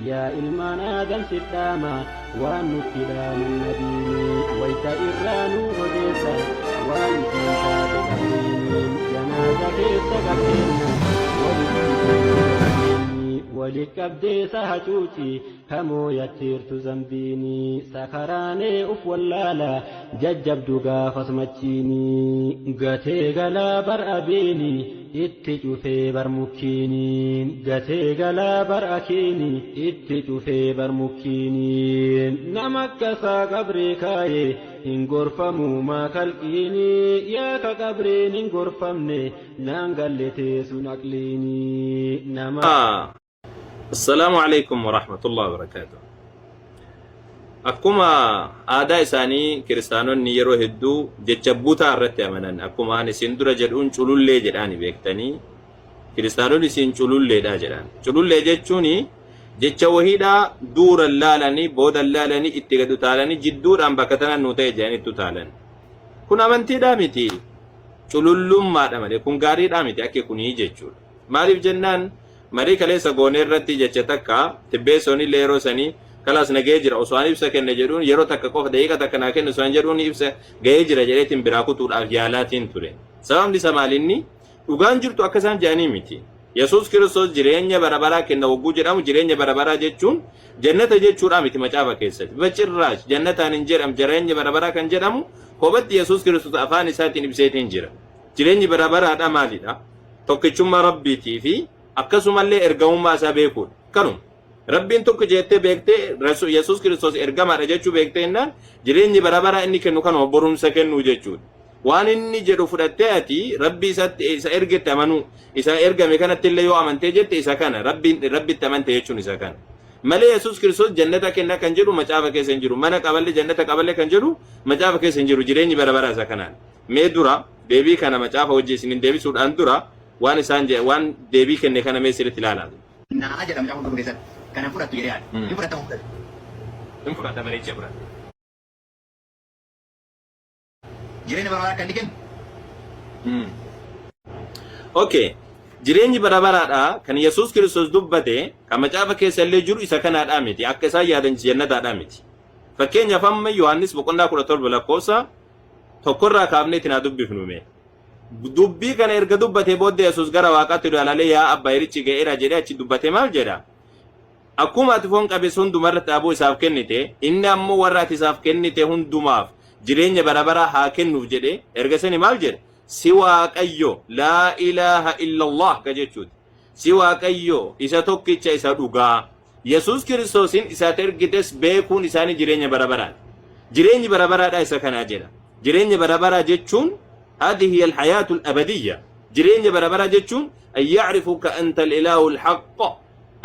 يا إلمان آدم ستاما ونتدام النبي ويت إرانو وديسا وانتنسا بقرين جنازة تقبلنا ولكبدي سهتوتي همو يتيرت زنبيني سكراني أفولالا ججب دقا خصمتيني قتي غلا برأبيني اتجو في برمكيني قتي غلا برأكيني اتجو في برمكيني نمك سا قبري كاي إن غرفمو ما كالكيني يا كقبرين إن غرفمني نانقلتي سنقليني نما السلام عليكم ورحمة الله وبركاته. أكما آداء إساني كريستانون نيرو هدو جتشبوتا الرتي أمنان أكما أني سندرة جدون چلول لي جداني بيكتاني كريستانون سين چلول لي دا جدان چلول لي جتشوني جتشا وحيدا دور اللالاني بود اللالاني اتقادو تالاني جدور أم بكتنا نوتي جاني تو تالان كنا منتي دامتي چلول ما دامتي كن غاري دامتي أكي كني جتشول مالف جنان marii kaleessa goonee irratti jecha takka tibbeessonni leeroo sanii kalaas nagee jira osoo ani ibsa kenne jedhuun yeroo takka qofa daqiiqa takka naa kennu osoo jedhuun ibsa ga'ee jira jedheetiin biraa kutuudhaaf yaalaatiin ture. Sababni isaa maalinni dhugaan jirtu akka isaan jedhanii miti. Yesuus Kiristoos jireenya barabaraa kenna hogguu jedhamu jireenya barabaraa jechuun jannata jechuudha miti macaafa keessatti. Bacirraash jannataan hin jedhamu jireenya barabaraa kan jedhamu koobatti Yesuus Kiristoos afaan isaatiin ibseetiin jira. Jireenyi barabaraadha maalidha? Tokkichummaa Rabbiitii fi akkasumallee ergamummaa isaa beekuudha. Kanuma Rabbiin tokko jettee beektee Yesuus Kiristoos ergamaadha jechuu beektee innaan jireenyi barabaraa inni kennu kanuma borumsa kennu jechuudha. Waan inni jedhu fudhattee ati Rabbii isa ergetti amanuu isa ergame kanatti illee yoo amantee jette isa kana Rabbitti amante jechuun isa kana. Malee Yesuus Kiristoos jannata kenna kan jedhu macaafa keessa hin jiru. Mana qaballe jannata qaballe kan jedhu macaafa keessa hin jiru. Jireenyi barabaraa isa kanaan. Mee dura deebii kana macaafa hojii isiniin deebisuudhaan dura waan isaan waan deebii kenne kana mee sirriitti ilaalaa. Naa jedhama jaamu tokko keessatti kana fudhatu jedhee yaada. Inni fudhatamu fudhatu. Inni fudhata bareechee fudhata. Jireenya barabaraa kan inni kennu. Okay. Jireenyi barabaraadha kan Yesuus Kiristoos dubbate kan macaafa keessa illee jiru isa kanaadha miti akka isaan yaadan jannataadha miti. Fakkeenyaaf amma Yohaannis boqonnaa 17 lakkoofsa tokkorraa kaafnee itti naa dubbifnu mee. Dubbii kana erga dubbate booddee Yesuus gara waaqaatti ilaalee yaa abbaa irichi ga'eera jedhee achi dubbate maal jedha? Akkuma ati foon qabeessa hundumarratti aboo isaaf kennite inni ammoo warra ati isaaf kennite hundumaaf jireenya barabaraa haa kennuuf jedhee erga sani maal jedha? Si waaqayyo laa ilaaha illallah ka jechuuti. Si waaqayyo isa tokkicha isa dhugaa. Yesuus Kiristoosin isa ergites beekuun isaanii jireenya barabaraadha. Jireenyi barabaraadha isa kanaa jedha. Jireenya barabaraa jechuun هذه هي الحياة الأبدية. جرين بربرة جتشون أن يعرفك أنت الإله الحق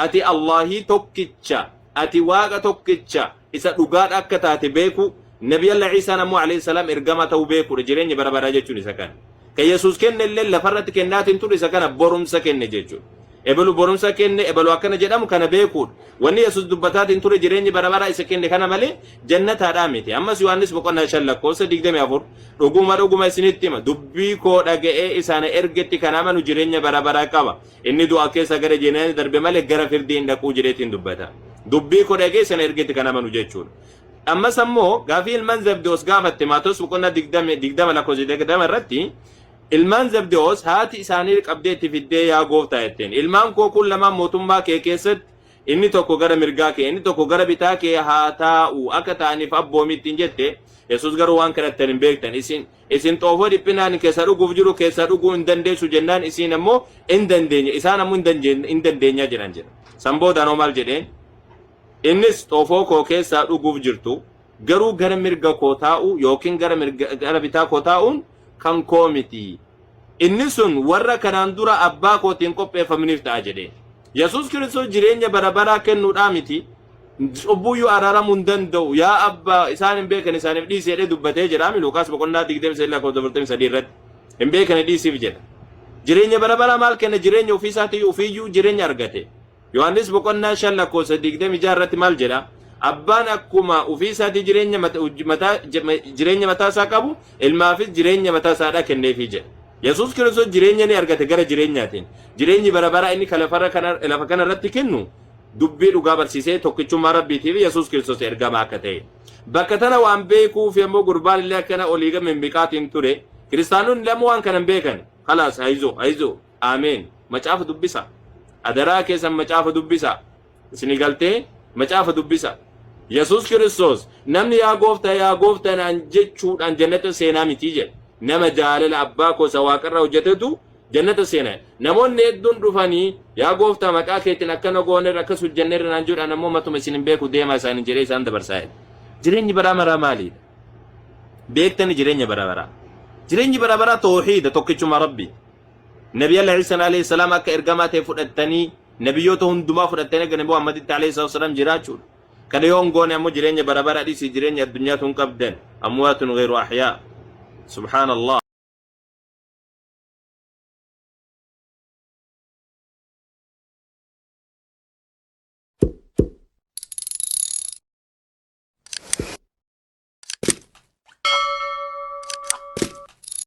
أتي الله توكيتشا أتي واقع توكيتشا إذا لقات أكتا تبيكو نبي الله عيسى نمو عليه السلام إرقامته بيكو جرين بربرة جتشون إذا كان كي يسوس كن الليل لفرت كنات انتو إذا كان بورم سكن جتشون إبلو بورم سكن إبلو أكنا جدام كان بيكو واني يسوس دبتات انتو جرين بربرة إذا كن كان مالي جنة هرامتي أما سيوانس بقولنا شلك وسا ديقدم يافور dhuguma isinittima dubbii koo dhaga'ee isaan ergetti kanama nu jireenya barabaraa qaba inni du'a keessa gara jeenaan darbe malee gara firdiin dhaquu jireetiin dubbata dubbii koo dhaga'ee isaan ergetti kanama nu jechuudha ammas ammoo gaafii ilmaan Zabdewoos gaafatte Maatewos boqonnaa 20 lakkoofsa 20 irratti ilmaan Zabdewoos haati isaanii qabdeetti fiddee yaa gooftaa jetteen ilmaan koo kun lamaan mootummaa kee keessatti inni tokko gara mirgaa kee inni tokko gara bitaa kee haa taa'u akka ta'aniif abboomittiin jette Yesuus garuu waan kanatti hin beektan isin xoofoo dhiphinaan keessa dhuguuf jiru keessa dhuguu hin dandeessu jennaan isin ammoo hin dandeenya isaan ammoo hin dandeenya jedhan jedha. San boodaan maal jedheen innis xoofoo koo keessa dhuguuf jirtu garuu gara mirga koo taa'u yookiin gara bitaa koo taa'uun kan koo miti. Inni sun warra kanaan dura abbaa kootiin qopheeffamaniif ta'a jedhee. Yesuus Kiristoos jireenya barabaraa kennuudhaa miti. Obbuyyuu araaramuu hin danda'u yaa abbaa isaan hin beekan isaaniif dhiisi jedhee dubbatee jedhaami Luukaas boqonnaa 23 irratti hin beekan dhiisiif jedha. Jireenya barabaraa maal kenna jireenya ofii isaatii ofiiyyuu jireenya argate. Yohaannis boqonnaa 5 lakkoofsa 26 irratti maal jedha? Abbaan akkuma ofii isaatii jireenya mataa isaa qabu ilmaafis jireenya mataa isaadhaa kenneefii jedha. Yesuus Kiristoos jireenya ni argate gara jireenyaatiin. Jireenyi barabaraa inni lafa kana irratti kennu dubbii dhugaa barsiisee tokkichummaa rabbiitiif Yesuus Kiristoos ergamaa akka ta'e. Bakka tana waan beekuuf yommuu gurbaan illee akkana olii gama hin biqaatiin ture kiristaanonni lama waan kana hin beekan. Khalaas hayzo ameen macaafa dubbisa. Adaraa keessan macaafa dubbisa. Isin galtee macaafa dubbisa. Yesuus Kiristoos namni yaa gooftaa naan jechuudhaan jannata seenaa miti jedhe. Nama jaalala abbaa koosa waaqarraa hojjetetu jannata seenaa. Namoonni hedduun dhufanii yaa gooftaa maqaa keetiin akkana goonerra akkas hojjenneerra naan jedhaan ammoo matuma isin hin beeku deemaa isaanii jedhee isaan dabarsaa. Jireenyi bara maraa maalidha? Beektani jireenya bara baraa. Jireenyi bara baraa tawhiida tokkichuma Rabbi. Nabi Allah Isa alayhi salam akka ergamaa ta'e fudhattanii nabiyyoota hundumaa fudhattanii gara Muhammaditti alayhi salam jiraachuudha. Kana yoo goone ammoo jireenya bara baraa dhiisii jireenya addunyaa tun qabdan amwaatun ghayru ahyaa. Subhanallah.